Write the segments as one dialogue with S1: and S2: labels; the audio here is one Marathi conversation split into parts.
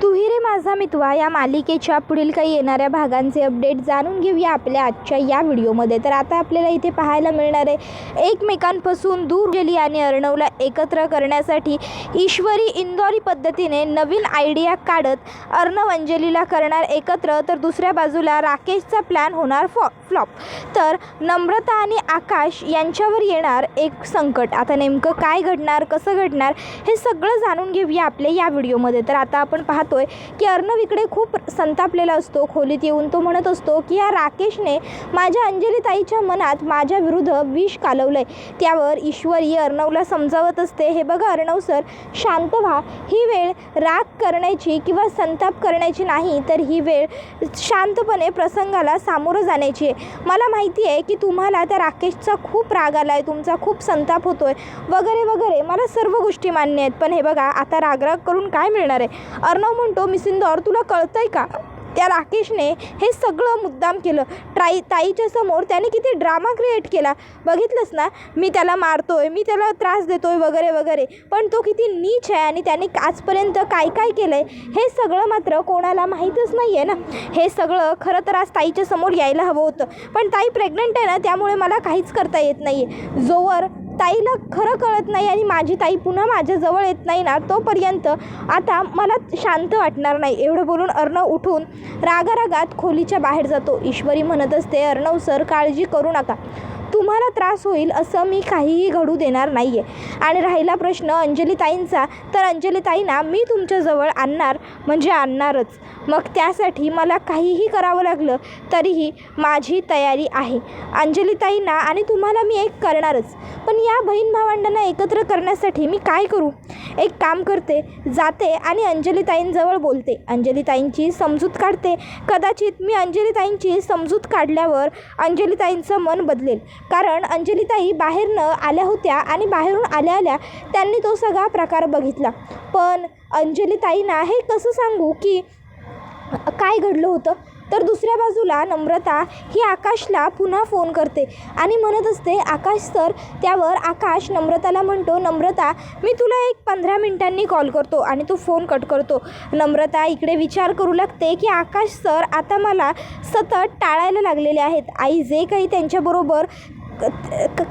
S1: तू ही रे माझा मितवा या मालिकेच्या पुढील काही येणाऱ्या भागांचे अपडेट जाणून घेऊया आपल्या आजच्या या व्हिडिओमध्ये। तर आता आपल्याला इथे पाहायला मिळणार आहे एकमेकांपासून दूर गेली आणि अर्णवला एकत्र करण्यासाठी ईश्वरी इंदौरी पद्धतीने नवीन आयडिया काढत अर्णव अंजलीला करणार एकत्र, तर दुसऱ्या बाजूला राकेशचा प्लॅन होणार फ्लॉप। तर नम्रता आणि आकाश यांच्यावर येणार एक संकट। आता नेमकं काय घडणार, कसं घडणार हे सगळं जाणून घेऊया आपल्या या व्हिडिओमध्ये। तर आता आपण पाहतोय की अर्णव इकडे खूप संतापलेला असतो। खोलीत येऊन तो म्हणत असतो की या राकेशने माझ्या अंजलीताईच्या मनात माझ्या विरुद्ध विष कालवलंय। त्यावर ईश्वरी अर्णवला समजावत असते, हे बघा अर्णव सर, शांत व्हा। ही वेळ राग करण्याची किंवा संताप करण्याची नाही, तर ही वेळ शांतपणे प्रसंगाला सामोरं जाण्याची आहे। मला माहिती आहे की तुम्हाला त्या राकेशचा खूप राग आला आहे, तुमचा खूप संताप होतोय वगैरे वगैरे, मला सर्व गोष्टी मान्य आहेत, पण हे बघा आता राग करून काय मिळणार आहे। अर्णव म्हणतो, मिस इंदौर तुला कळतंय का, त्या राकेशने हे सगळं मुद्दाम केलं। ताईच्या समोर त्याने किती ड्रामा क्रिएट केला, बघितलंस ना, मी त्याला मारतोय, मी त्याला त्रास देतोय वगैरे वगैरे, पण तो किती नीच आहे आणि त्याने आजपर्यंत काय काय केलं आहे हे सगळं मात्र कोणाला माहीतच नाही आहे ना। हे सगळं खरं तर आज ताईच्या समोर यायला हवं होतं, पण ताई प्रेग्नंट आहे ना, त्यामुळे मला काहीच करता येत नाही आहे। जोवर ताईला खरं कळत नाही आणि माझी ताई पुन्हा माझ्याजवळ येत नाही ना, तोपर्यंत आता मला शांत वाटणार नाही। एवढं बोलून अर्णव उठून रागारागात खोलीच्या बाहेर जातो। ईश्वरी म्हणत असते, अर्णव सर काळजी करू नका, तुम्हाला त्रास होईल असं मी काहीही घडू देणार नाही आहे। आणि राहिला प्रश्न अंजलीताईंचा, तर अंजलीताईंना मी तुमच्याजवळ आणणार म्हणजे आणणारच, मग त्यासाठी मला काहीही करावं लागलं तरीही माझी तयारी आहे अंजलीताईंना, आणि तुम्हाला मी एक करणारच। पण या बहीण भावंडांना एकत्र करण्यासाठी मी काय करू? एक काम करते, जाते आणि अंजलीताईंजवळ बोलते, अंजलीताईंची समजूत काढते। कदाचित मी अंजलीताईंची समजूत काढल्यावर अंजलीताईंचं मन बदलेल, कारण अंजलीताई बाहेरनं आल्या होत्या आणि बाहेरून आल्या आल्या त्यांनी तो सगळा प्रकार बघितला। पण अंजलीताईंना हे कसं सांगू की काय घडलं होतं? तर दुसऱ्या बाजूला नम्रता ही आकाशला पुन्हा फोन करते आणि म्हणत असते, आकाश सर। त्यावर आकाश नम्रताला म्हणतो, नम्रता मी तुला एक 15 मिनिटांनी कॉल करतो, आणि तो फोन कट करतो। नम्रता इकडे विचार करू लागते की आकाश सर आता मला सतत टाळायला लागलेले आहेत। आई जे काही त्यांच्याबरोबर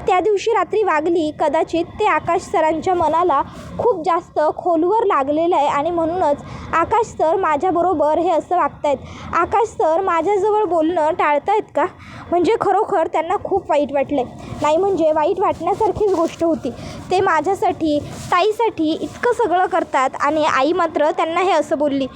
S1: त्या दिवशी रात्री वागली, कदाचित ते आकाश सरांच्या मनाला खूप जास्त खोलवर लागलेलं आहे, आणि म्हणूनच आकाश सर माझ्याबरोबर हे असं वागतायत। आकाश सर माझ्याजवळ बोलणं टाळतायत का? म्हणजे खरोखर त्यांना खूप वाईट वाटलं आहे। नाही म्हणजे वाईट वाटण्यासारखीच गोष्ट होती, ते माझ्यासाठी ताईसाठी इतकं सगळं करतात आणि आई मात्र त्यांना हे असं बोलली।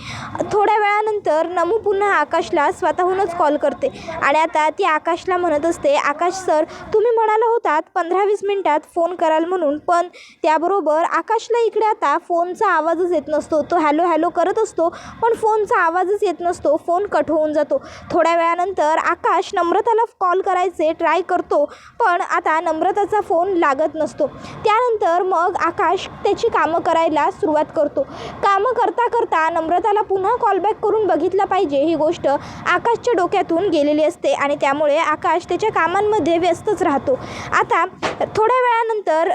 S1: थोड्या वेळानंतर नमू पुन्हा आकाशला स्वतःहूनच कॉल करते आणि आता ती आकाशला म्हणत असते, आकाश सर तुम्ही म्हणाला होतात 15-20 मिनिटात फोन कराल म्हणून, पण त्याबरोबर आकाशला इकडे आता फोनचा आवाजच येत नसतो। तो हॅलो हॅलो करत असतो, पण फोनचा आवाजच येत नसतो, फोन कट होऊन जातो। थोड्या वेळानंतर आकाश नम्रताला कॉल करायचे ट्राय करतो, पण आता नम्रताचा फोन लागत नसतो। त्यानंतर मग आकाश त्याची कामं करायला सुरुवात करतो। कामं करता करता नम्रताला पुन्हा कॉलबॅक करून बघितलं पाहिजे ही गोष्ट आकाशच्या डोक्यातून गेलेली असते, आणि त्यामुळे आकाश त्याच्या कामांमध्ये व्यस्तच राहतो। आता थोड्या वेळानंतर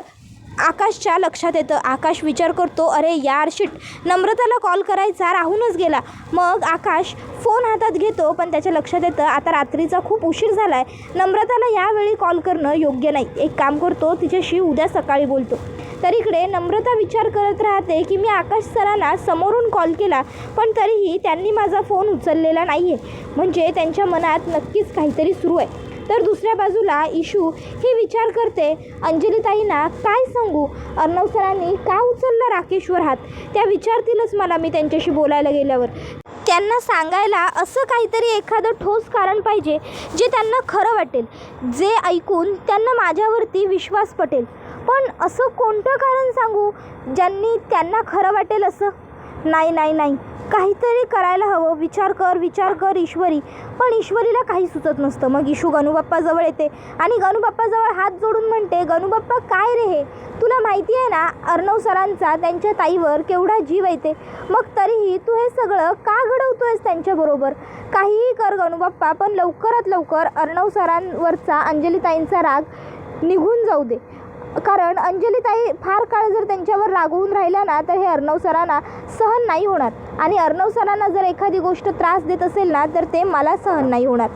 S1: आकाशच्या लक्षात येतं, आकाश विचार करतो, अरे यार शिट, नम्रताला कॉल करायचा राहूनच गेला। मग आकाश फोन हातात घेतो, पण त्याच्या लक्षात येतं आता रात्रीचा खूप उशीर झाला आहे, नम्रताला यावेळी कॉल करणं योग्य नाही। एक काम करतो, तिच्याशी उद्या सकाळी बोलतो। तर इकडे नम्रता विचार करत राहते की मी आकाश सरांना समोरून कॉल केला, पण तरीही त्यांनी माझा फोन उचललेला नाही आहे, म्हणजे त्यांच्या मनात नक्कीच काहीतरी सुरू आहे। तर दुसऱ्या बाजूला इशू ही विचार करते, अंजलीताईंना काय सांगू, अर्णव सरांनी का उचलला राकेशवर हात, त्या विचारतीलच मला मी त्यांच्याशी बोलायला गेल्यावर। त्यांना सांगायला असं काहीतरी एखादं ठोस कारण पाहिजे जे त्यांना खरं वाटेल, जे ऐकून त्यांना माझ्यावरती विश्वास पटेल। पण असं कोणतं कारण सांगू ज्यांनी त्यांना खरं वाटेल असं? नाही नाही नाही, काहीतरी करायला हवं। विचार कर ईश्वरी, पण ईश्वरीला काही सुचत नसतं। मग इशू गणूबाप्पाजवळ येते आणि गणूबाप्पाजवळ हात जोडून म्हणते, गणूबाप्पा काय रे हे, तुला माहिती आहे ना अर्णव सरांचा त्यांच्या ताईवर केवढा जीव येते, मग तरीही तू हे सगळं का घडवतोयस त्यांच्याबरोबर? काहीही कर गणूबाप्पा, पण लवकरात लवकर अर्णव सरांवरचा अंजलीताईंचा राग निघून जाऊ दे। कारण अंजलीताई फार काळ जर त्यांच्यावर रागवून राहिल्या ना तर हे अर्णव सरांना सहन नाही होणार आणि अर्णव सरांना जर एखादी गोष्ट त्रास देत असेल ना तर ते मला सहन नाही होणार.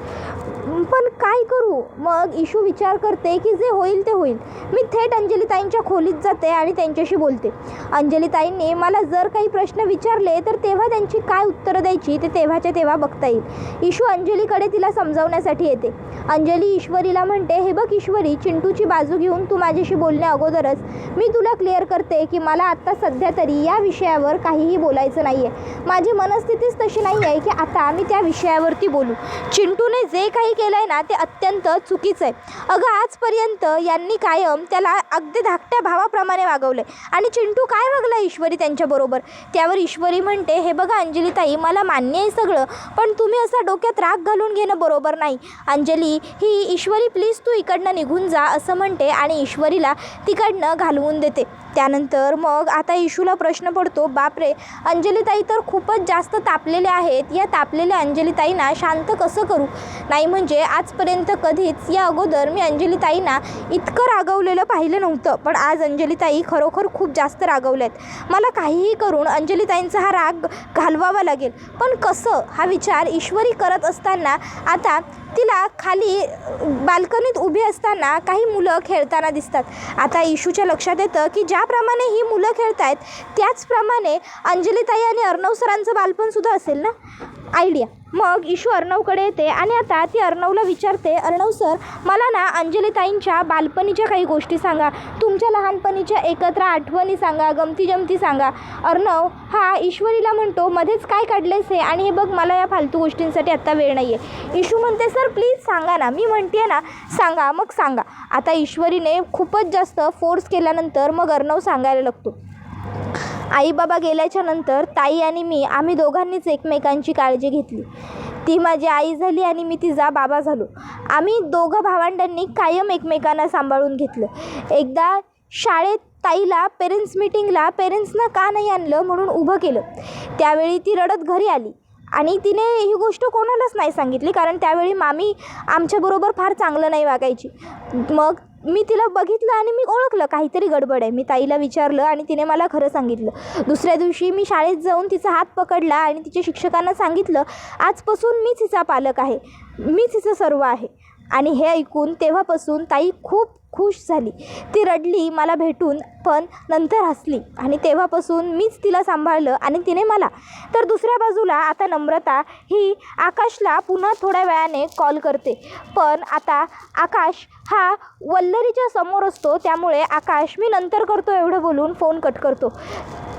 S1: पण काय करू? मग इशू विचार करते की जे होईल ते होईल. मी थेट अंजलीताईंच्या खोलीत जाते आणि त्यांच्याशी बोलते. अंजलीताईंनी मला जर काही प्रश्न विचारले तर तेव्हा त्यांची काय उत्तरं द्यायची ते तेव्हाच्या तेव्हा बघता येईल. इशू अंजलीकडे तिला समजावण्यासाठी येते. अंजली ईश्वरीला म्हणते, हे बघ ईश्वरी, चिंटूची बाजू घेऊन तू माझ्याशी बोलण्या अगोदरच मी तुला क्लिअर करते की मला आत्ता सध्या तरी या विषयावर काहीही बोलायचं नाही आहे. माझी मनस्थितीच तशी नाही आहे की आता मी त्या विषयावरती बोलू. चिंटूने जे काही केलं आहे ना ते अत्यंत चुकीचं आहे. अगं आजपर्यंत यांनी कायम त्याला अगदी धाकट्या भावाप्रमाणे वागवलं आणि चिंटू काय वागला ईश्वरी त्यांच्याबरोबर. त्यावर ईश्वरी म्हणते, हे बघा अंजलीताई, मला मान्य आहे सगळं, पण तुम्ही असा डोक्यात राग घालून घेणं बरोबर नाही. अंजली ही ईश्वरी प्लीज तू इकडनं निघून जा असं म्हणते आणि ईश्वरीला तिकडनं घालवून देते. त्यानंतर मग आता इशूला प्रश्न पडतो, बापरे अंजलीताई तर खूपच जास्त तापलेल्या आहेत. या तापलेल्या अंजलीताईंना शांत कसं करू? नाही म्हणजे आजपर्यंत कधीच या अगोदर मी अंजलीताईंना इतकं रागवलेलं पाहिलं नव्हतं, पण आज अंजलीताई खरोखर खूप जास्त रागवल्यात. मला काहीही करून अंजलीताईंचा हा राग घालवावा लागेल, पण कसं? हा विचार ईश्वरी करत असताना आता तिला खाली बाल्कनीत उभी असताना काही मुलं खेळताना दिसतात. आता इशूच्या लक्षात येतं की ज्याप्रमाणे ही मुलं खेळत आहेत त्याचप्रमाणे अंजलीताई आणि अर्णव सरांचं बालपणसुद्धा असेल ना. आयडिया. मग इशू अर्णवकडे येते आणि आता ती अर्णवला विचारते, अर्णव सर, मला ना अंजलीताईंच्या बालपणीच्या काही गोष्टी सांगा, तुमच्या लहानपणीच्या एकत्र आठवणी सांगा, गमती जमती सांगा. अर्णव हा ईश्वरीला म्हणतो, मध्येच काय काढलेस हे, आणि हे बघ मला या फालतू गोष्टींसाठी आत्ता वेळ नाही आहे. इशू म्हणते, सर प्लीज सांगा ना, मी म्हणते ना सांगा. मग सांगा. आता ईश्वरीने खूपच जास्त फोर्स केल्यानंतर मग अर्णव सांगायला लागतो. आई बाबा गेल्याच्या नंतर ताई आणि मी आम्ही दोघांनीच एकमेकांची काळजी घेतली. ती माझी आई झाली आणि मी तिचा बाबा झालो. आम्ही दोघं भावंडांनी कायम एकमेकांना सांभाळून घेतलं. एकदा शाळेत ताईला पेरेंट्स मीटिंगला पेरेंट्सना का नाही आणलं म्हणून उभं केलं. त्यावेळी ती रडत घरी आली आणि तिने ही गोष्ट कोणालाच नाही सांगितली, कारण त्यावेळी मामी आमच्याबरोबर फार चांगलं नाही वागायची. मग मी तिला बघितलं आणि मी ओळखलं काहीतरी गडबड आहे. मी ताईला विचारलं आणि तिने मला खरं सांगितलं. दुसऱ्या दिवशी मी शाळेत जाऊन तिचा हात पकडला आणि तिच्या शिक्षकांना सांगितलं, आजपासून मीच हिचा पालक आहे, मीच हिचं सर्व आहे. आणि हे ऐकून तेव्हापासून ताई खूप खुश झाली. ती रडली मला भेटून, पण नंतर हसली आणि तेव्हापासून मीच तिला सांभाळलं आणि तिने मला. तर दुसऱ्या बाजूला आता नम्रता ही आकाशला पुन्हा थोड्या वेळाने कॉल करते, पण आता आकाश हा वल्लरीच्या समोर असतो, त्यामुळे आकाश मी नंतर करतो एवढं बोलून फोन कट करतो.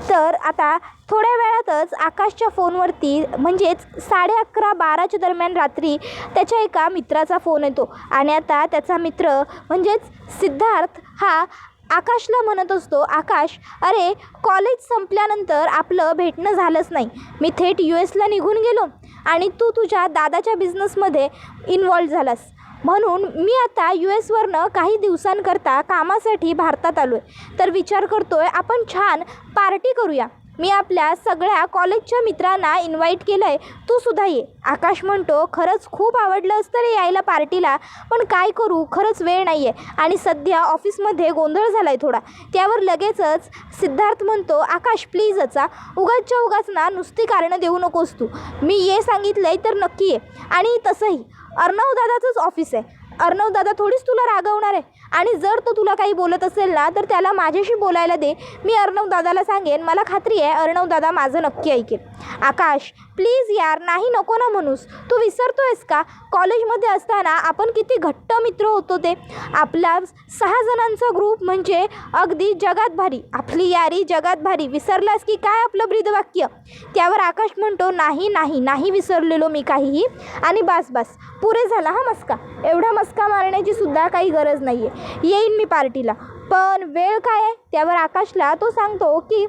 S1: तर आता थोड्या वेळातच आकाशच्या फोनवरती म्हणजेच 11:30-12च्या दरम्यान रात्री त्याच्या एका मित्राचा फोन येतो आणि आता त्याचा मित्र म्हणजेच सिद्धार्थ हा आकाशला म्हणत असतो, आकाश अरे कॉलेज संपल्यानंतर आपलं भेटणं झालंच नाही. मी थेट US ला निघून गेलो आणि तू तुझ्या दादाच्या बिझनेसमध्ये इन्वॉल्व झालास, म्हणून मी आता US वरनं काही दिवसांकरता कामासाठी भारतात आलो आहे. तर विचार करतो आहे आपण छान पार्टी करूया. मी आपल्या सगळ्या कॉलेजच्या मित्रांना इन्व्हाइट केलं आहे, तू सुद्धा ये. आकाश म्हणतो, खरंच खूप आवडलं असतं रे यायला पार्टीला, पण काय करू, खरंच वेळ नाही आहे आणि सध्या ऑफिसमध्ये गोंधळ झाला आहे थोडा. त्यावर लगेचच सिद्धार्थ म्हणतो, आकाश प्लीजच उगाचच्या उगाच ना नुसती कारणं देऊ नकोस तू. मी ये सांगितलं आहे तर नक्की ये. आणि तसंही अर्णव दादाचंच ऑफिस आहे, अर्णव दादा थोडीच तुला रागवणार आहे आणि जर तो तुला काही बोलत असेल ना तर त्याला माझ्याशी बोलायला दे. मी अर्णव दादाला सांगेन, मला खात्री आहे अर्णव दादा माझं नक्की ऐकेल. आकाश प्लीज यार, नाही नको ना म्हणूस. तू विसरतो आहेस का कॉलेजमध्ये असताना आपण किती घट्ट मित्र होतो ते. आपला 6 जणांचा ग्रुप म्हणजे अगदी जगात भारी, आपली यारी जगात भारी. विसरलास की काय आपलं ब्रीदवाक्य? त्यावर आकाश म्हणतो, नाही नाही नाही विसरलेलो मी काहीही, आणि बस बस पुरे झाला हा मस्का. एवढा मस्का मारण्याची सुद्धा काही गरज नाही आहे. येईन मी पार्टीला, पण वेळ काय आहे? त्यावर आकाशला तो सांगतो की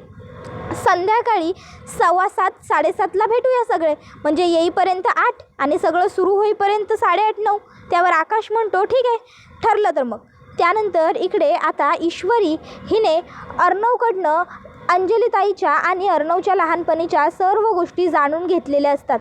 S1: संध्याकाळी 7:15-7:30ला भेटूया सगळे, म्हणजे येईपर्यंत 8 आणि सगळं सुरू होईपर्यंत 8:30-9. त्यावर आकाश म्हणतो ठीक आहे, ठरलं तर मग. त्यानंतर इकडे आता ईश्वरी हिने अर्णवकडनं अंजलीताईच्या आणि अर्णवच्या लहानपणीच्या सर्व गोष्टी जाणून घेतलेल्या असतात.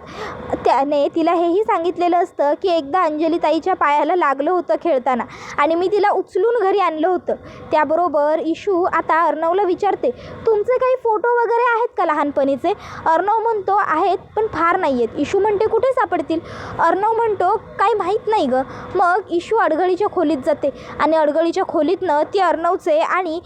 S1: त्याने तिला हेही सांगितलेलं असतं की एकदा अंजलीताईच्या पायाला लागलं होतं खेळताना आणि मी तिला उचलून घरी आणलं होतं. त्याबरोबर इशू आता अर्णवला विचारते, तुमचे काही फोटो वगैरे आहेत का लहानपणीचे? अर्णव म्हणतो आहेत, पण फार नाही आहेत. इशू म्हणते कुठे सापडतील? अर्णव म्हणतो काही माहीत नाही गं. मग इशू अडगळीच्या खोलीत जाते आणि अडगळीच्या खोलीतनं ती अर्णवचे आणि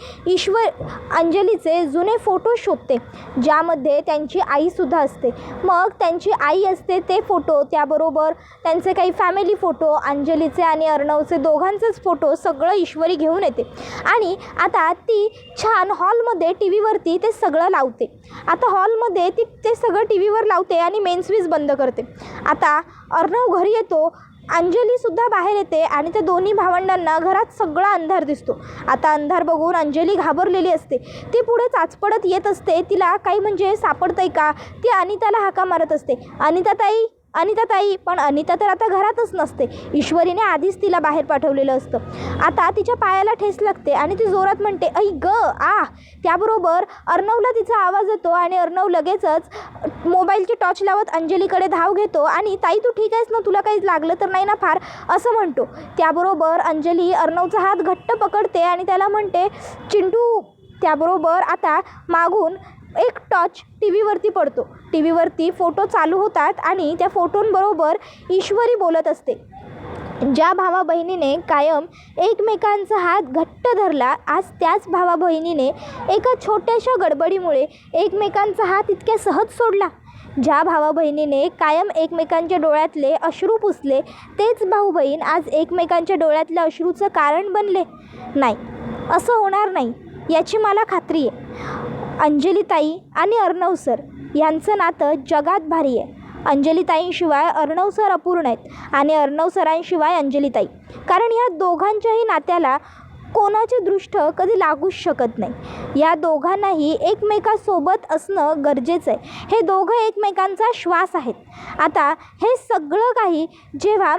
S1: अंजलीचे जुने फोटो शोधते, ज्यामध्ये त्यांची आईसुद्धा असते. मग त्यांची आई असते ते फोटो, त्याबरोबर त्यांचे काही फॅमिली फोटो, अंजलीचे आणि अर्णवचे दोघांचेच फोटो सगळं ईश्वरी घेऊन येते आणि आता ती छान हॉलमध्ये टी व्हीवरती ते सगळं लावते. आता हॉलमध्ये ती ते सगळं टी व्हीवर लावते आणि मेन स्विच बंद करते. आता अर्णव घरी येतो, अंजलीसुद्धा बाहेर येते आणि त्या दोन्ही भावंडांना घरात सगळा अंधार दिसतो. आता अंधार बघून अंजली घाबरलेली असते. ती पुढे चाचपडत येत असते. तिला काही म्हणजे सापडतंय का? ती अनिताला हाका मारत असते, अनिताताई अनिताताई. पण अनिता तर आता घरातच नसते. ईश्वरीने आधीच तिला बाहेर पाठवलेलं असतं. आता तिच्या पायाला ठेस लागते आणि ती जोरात म्हणते ऐ ग आ. त्याबरोबर अर्णवला तिचा आवाज येतो आणि अर्णव लगेचच मोबाईलची टॉर्च लावत अंजलीकडे धाव घेतो आणि ताई तू ठीक आहेस ना? तुला काही लागलं तर नाही ना फार? असं म्हणतो. त्याबरोबर अंजली अर्णवचा हात घट्ट पकडते आणि त्याला म्हणते चिंटू. त्याबरोबर आता मागून एक टॉर्च टी व्हीवरती पडतो. टी व्हीवरती फोटो चालू होतात आणि त्या फोटोंबरोबर ईश्वरी बोलत असते. ज्या भावा बहिणीने कायम एकमेकांचा हात घट्ट धरला, आज त्याच भावा बहिणीने एका छोट्याशा गडबडीमुळे एकमेकांचा हात इतक्या सहज सोडला. ज्या भावा बहिणीने कायम एकमेकांच्या डोळ्यातले अश्रू पुसले, तेच भाऊ बहीण आज एकमेकांच्या डोळ्यातल्या अश्रूचं कारण बनले. नाही, असं होणार नाही याची मला खात्री आहे. अंजलीताई आणि अर्णव सर यांचं नातं जगात भारी आहे. अंजलीताईंशिवाय अर्णव सर अपूर्ण आहेत आणि अर्णव सरांशिवाय अंजलीताई. कारण या दोघांच्याही नात्याला कोणाची दृष्ट कधी लागूच शकत नाही. या दोघांनाही एकमेकांसोबत असणं गरजेचं आहे. हे दोघं एकमेकांचा श्वास आहेत. आता हे सगळं काही जेव्हा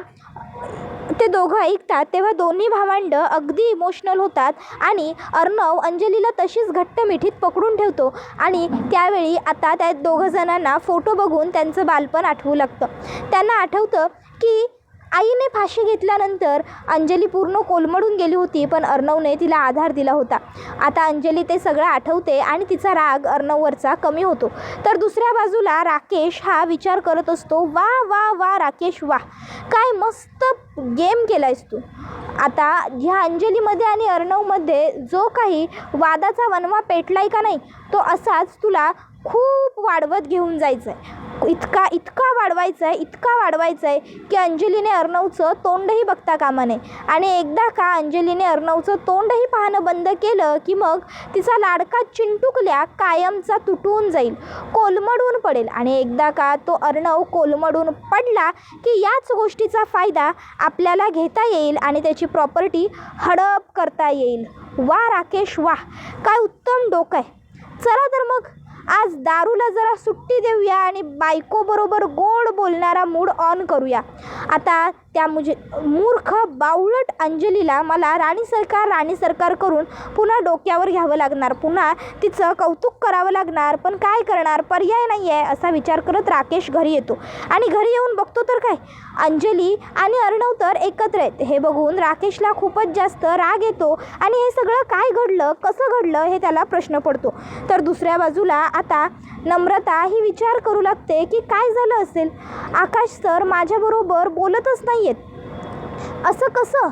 S1: ते दोघं ऐकतात तेव्हा दोन्ही भावंडं अगदी इमोशनल होतात आणि अर्णव अंजलीला तशीच घट्ट मिठीत पकडून ठेवतो आणि त्यावेळी आता त्या दोघं जणांना फोटो बघून त्यांचं बालपण आठवू लागतं. त्यांना आठवतं की आईने फाशी घेतल्यानंतर अंजली पूर्ण कोलमडून गेली होती, पण अर्णवने तिला आधार दिला होता. आता अंजली ते सगळं आठवते आणि तिचा राग अर्णववरचा कमी होतो. तर दुसऱ्या बाजूला राकेश हा विचार करत असतो, वा वा वा राकेश वा, काय मस्त गेम केला आहेस तू. आता ह्या अंजलीमध्ये आणि अर्णवमध्ये जो काही वादाचा वणवा पेटलाय का नाही, तो असाच तुला खूप वाढवत घेऊन जायचं आहे. इतका वाढवायचा आहे की अंजलीने अर्णवचं तोंडही बघता कामा नये. आणि एकदा का अंजलीने अर्णवचं तोंडही पाहणं बंद केलं की मग तिचा लाडका चिंटुकल्या कायमचा तुटून जाईल, कोलमडून पडेल. आणि एकदा का तो अर्णव कोलमडून पडला की याच गोष्टीचा फायदा आपल्याला घेता येईल आणि त्याची प्रॉपर्टी हडप करता येईल. वा राकेश वा, काय उत्तम डोकं आहे. चला तर मग आज दारूला जरा सुट्टी देऊया आणि बायकोबरोबर गोड बोलणारा मूड ऑन करूया. आता त्या मूर्ख बावळट अंजलीला मला राणी सरकार करून पुन्हा डोक्यावर घ्यावं लागणार, पुन्हा तिचं कौतुक करावं लागणार. पण काय करणार, पर्याय नाही आहे असा विचार करत राकेश घरी येतो आणि घरी येऊन बघतो तर काय, अंजली आणि अर्णव तर एकत्र आहेत. हे बघून राकेशला खूपच जास्त राग येतो आणि हे सगळं काय घडलं, कसं घडलं हे त्याला प्रश्न पडतो. तर दुसऱ्या बाजूला आता नम्रता ही विचार करू लागते की काय झालं असेल, आकाश सर माझ्याबरोबर बोलतच नाही आहेत, असं कसं?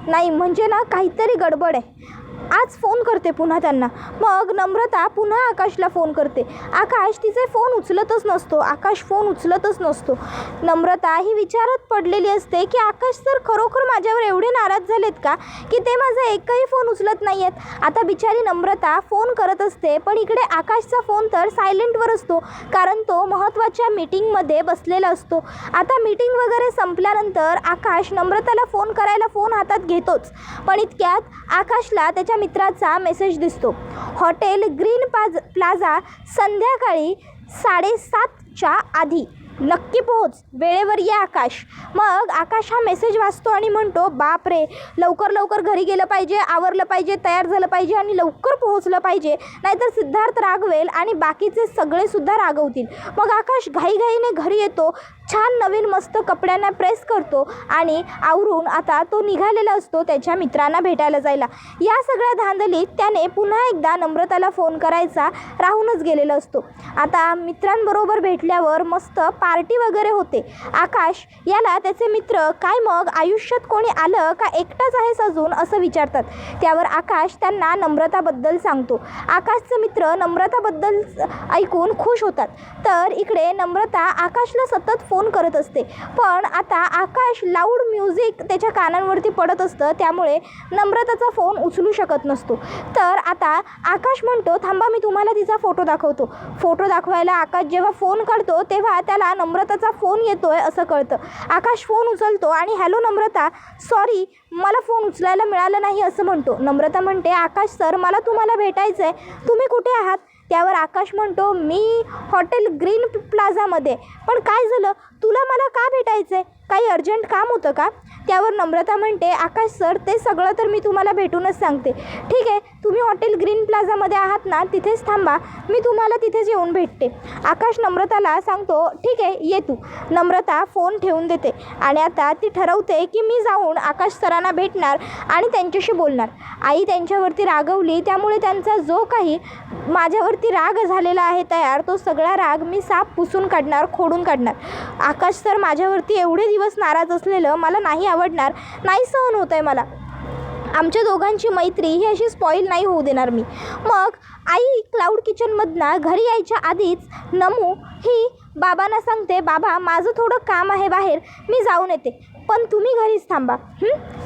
S1: नाही म्हणजे ना काहीतरी गडबड आहे. आज फोन करते पुन्हा त्यांना. मग नम्रता पुन्हा आकाशला फोन करते. आकाश तिचे फोन उचलतच नसतो. नम्रता ही विचारत पडलेली असते की आकाश सर खरोखर माझ्यावर एवढे नाराज झालेत का की ते माझा एकही फोन उचलत नाही आहेत. आता बिचारी नम्रता फोन करत असते, पण इकडे आकाशचा फोन तर सायलेंटवर असतो, कारण तो महत्त्वाच्या मीटिंगमध्ये बसलेला असतो. आता मीटिंग वगैरे संपल्यानंतर आकाश नम्रताला फोन करायला फोन हातात घेतोच, पण इतक्यात आकाशला त्याच्या मित्राचा मेसेज दिसतो. हॉटेल ग्रीन प्लाझा संध्याकाळी 7:30च्या आधी. नक्की पोहोच, वेळेवर ये आकाश. मग आकाश हा मेसेज वाचतो आणि म्हणतो, बाप रे, लवकर लवकर घरी गेलं पाहिजे, आवरलं पाहिजे, तयार झालं पाहिजे आणि लवकर पोहोचलं पाहिजे, नाहीतर सिद्धार्थ रागवेल आणि बाकीचे सगळेसुद्धा रागवतील. मग आकाश घाईघाईने घरी येतो, छान नवीन मस्त कपड्यांना प्रेस करतो आणि आवरून आता तो निघालेला असतो त्याच्या मित्रांना भेटायला जायला. या सगळ्या धांदलीत त्याने पुन्हा एकदा नम्रताला फोन करायचा राहूनच गेलेला असतो. आता मित्रांबरोबर भेटल्यावर मस्त पार्टी वगैरे होते. आकाश याला त्याचे मित्र, काय मग आयुष्यात कोणी आलं का, एकटाच आहेस अजून, असं विचारतात. त्यावर आकाश त्यांना नम्रताबद्दल सांगतो. आकाशचे मित्र नम्रताबद्दल ऐकून खुश होतात. तर इकडे नम्रता आकाशला सतत फोन करत असते, पण आता आकाश लाऊड म्युझिक त्याच्या कानांवरती पडत असतं, त्यामुळे नम्रताचा फोन उचलू शकत नसतो. तर आता आकाश म्हणतो, थांबा मी तुम्हाला तिचा फोटो दाखवतो. फोटो दाखवायला आकाश जेव्हा फोन काढतो तेव्हा त्याला नम्रताचा फोन येतोय असं कळतं. आकाश फोन उचलतो आणि हॅलो नम्रता, सॉरी मला फोन उचलायला मिळालं नाही असं म्हणतो. नम्रता म्हणते, आकाश सर मला तुम्हाला भेटायचं आहे, तुम्ही कुठे आहात? त्यावर आकाश म्हणतो, मी हॉटेल ग्रीन प्लाझामध्ये. पण काय झालं, तुला मला का भेटायचं आहे, काही अर्जंट काम होतं का? त्यावर नम्रता म्हणते, आकाश सर ते सगळं तर मी तुम्हाला भेटूनच सांगते. ठीक आहे, तुम्ही हॉटेल ग्रीन प्लाझामध्ये आहात ना, तिथेच थांबा, मी तुम्हाला तिथेच येऊन भेटते. आकाश नम्रताला सांगतो, ठीक आहे ये तू. नम्रता फोन ठेवून देते आणि आता ती ठरवते की मी जाऊन आकाश सरांना भेटणार आणि त्यांच्याशी बोलणार. आई त्यांच्यावरती रागवली, त्यामुळे त्यांचा जो काही माझ्यावरती राग झालेला आहे तयार, तो सगळा राग मी साफ पुसून काढणार, खोडून काढणार. आकाश सर माझ्यावरती एवढे दिवस नाराज असलेलं मला नाही आवडणार, नाही सहन होत आहे मला. आमच्या दोघांची मैत्री ही अशी स्पॉईल नाही होऊ देणार मी. मग आई क्लाउड किचनमधनं घरी यायच्या आधीच नमू ही बाबांना सांगते, बाबा माझं थोडं काम आहे बाहेर, मी जाऊन येते, पण तुम्ही घरीच थांबा.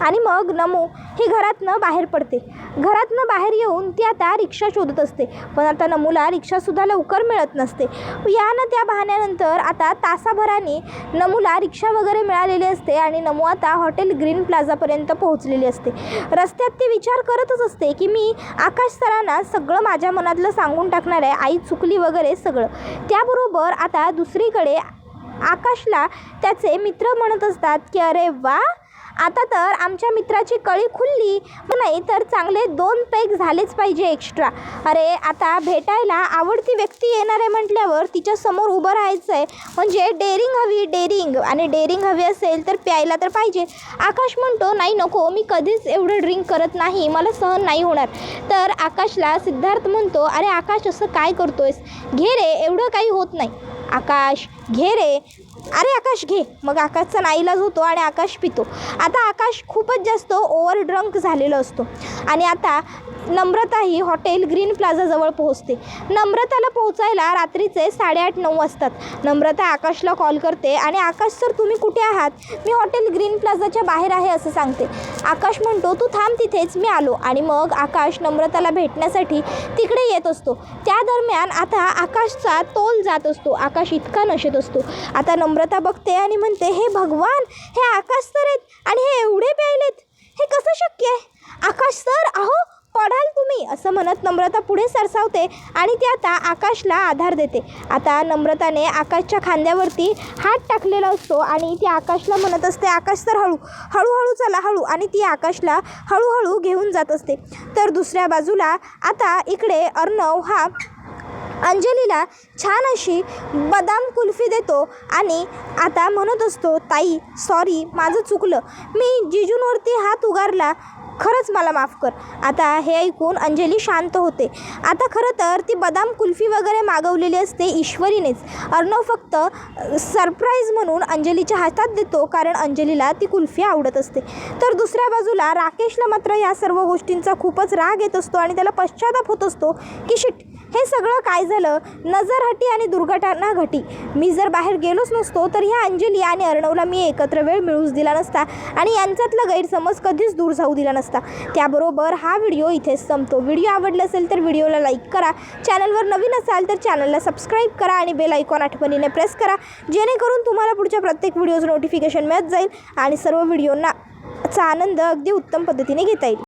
S1: आणि मग नमू ही घरातनं बाहेर पडते. घरातनं बाहेर येऊन ती आता रिक्षा शोधत असते, पण आता नमूला रिक्षासुद्धा लवकर मिळत नसते. यानं त्या बहाण्यानंतर आता तासाभराने नमूला रिक्षा वगैरे मिळालेली असते आणि नमू आता हॉटेल ग्रीन प्लाझापर्यंत पोहोचलेली असते. रस्त्यात ती विचार करतच असते की मी आकाश सरांना सगळं माझ्या मनातलं सांगून टाकणार आहे, आई चुकली वगैरे सगळं. त्याबरोबर आता दुसरीकडे आकाशला त्याचे मित्र म्हणत असतात की अरे वा, आता तर आमच्या मित्राची कळी खुलली, नाही तर चांगले 2 पेग झालेच पाहिजे एक्स्ट्रा. अरे आता भेटायला आवडती व्यक्ती येणार आहे म्हटल्यावर तिच्यासमोर उभं राहायचं आहे, म्हणजे डेअरिंग हवी, डेअरिंग. आणि डेअरिंग हवी असेल तर प्यायला तर पाहिजे. आकाश म्हणतो, नाही नको, मी कधीच एवढं ड्रिंक करत नाही, मला सहन नाही होणार. तर आकाशला सिद्धार्थ म्हणतो, अरे आकाश असं काय करतोयस, घे रे, एवढं काही होत नाही. आकाश घे रे, अरे आकाश घे. मग आकाशचा नाईलाज होतो आणि आकाश पितो. आता आकाश खूपच जास्त ओव्हर ड्रंक झालेलं असतो आणि आता नम्रता ही हॉटेल ग्रीन प्लाझाजवळ पोहोचते. नम्रताला पोहोचायला रात्रीचे 8:30-9 वाजतात. नम्रता आकाशला कॉल करते आणि आकाश सर तुम्ही कुठे आहात, मी हॉटेल ग्रीन प्लाझाच्या बाहेर आहे असं सांगते. आकाश म्हणतो, तू थांब तिथेच, मी आलो. आणि मग आकाश नम्रताला भेटण्यासाठी तिकडे येत असतो. त्या दरम्यान आता आकाशचा तोल जात असतो, आकाश इतका नशेत असतो. आता नम्रता बघते आणि म्हणते, हे भगवान, हे आकाश सर आहेत आणि हे एवढे प्यायलेत, हे कसं शक्य आहे? आकाश सर अहो पडाल तुम्ही, असं म्हणत नम्रता पुढे सरसावते आणि ती आता आकाशला आधार देते. आता नम्रताने आकाशच्या खांद्यावरती हात टाकलेला असतो आणि ती आकाशला म्हणत असते, आकाश सर हळूहळू चला, हळू. आणि ती आकाशला हळूहळू घेऊन जात असते. तर दुसऱ्या बाजूला आता इकडे अर्णव हा अंजलीला छान अशी बदाम कुल्फी देतो आणि आता म्हणत असतो, ताई सॉरी, माझं चुकलं, मी जिजूंवरती हात उगारला, खरंच मला माफ कर. आता हे ऐकून अंजली शांत होते. आता खरं तर ती बदाम कुल्फी वगैरे मागवलेली असते ईश्वरीनेच. अर्णव फक्त सरप्राईज म्हणून अंजलीच्या हातात देतो, कारण अंजलीला ती कुल्फी आवडत असते. तर दुसऱ्या बाजूला राकेशला मात्र या सर्व गोष्टींचा खूपच राग येत असतो आणि त्याला पश्चाताप होत असतो की शिट, हे सगळं काय झालं, नजरहटी आणि दुर्घटना घटी. मी जर बाहेर गेलोच नसतो तर ह्या अंजली आणि अर्णवला मी एकत्र वेळ मिळूच दिला नसता आणि यांच्यातला गैरसमज कधीच दूर जाऊ दिला नसता. त्याबरोबर हा व्हिडिओ इथेच संपतो. व्हिडिओ आवडला असेल तर व्हिडिओला लाईक करा, चॅनलवर नवीन असाल तर चॅनलला सबस्क्राईब करा आणि बेल आयकॉन आठवणीने प्रेस करा, जेणेकरून तुम्हाला पुढच्या प्रत्येक व्हिडिओचं नोटिफिकेशन मिळत जाईल आणि सर्व व्हिडिओंना चा आनंद अगदी उत्तम पद्धतीने घेता येईल.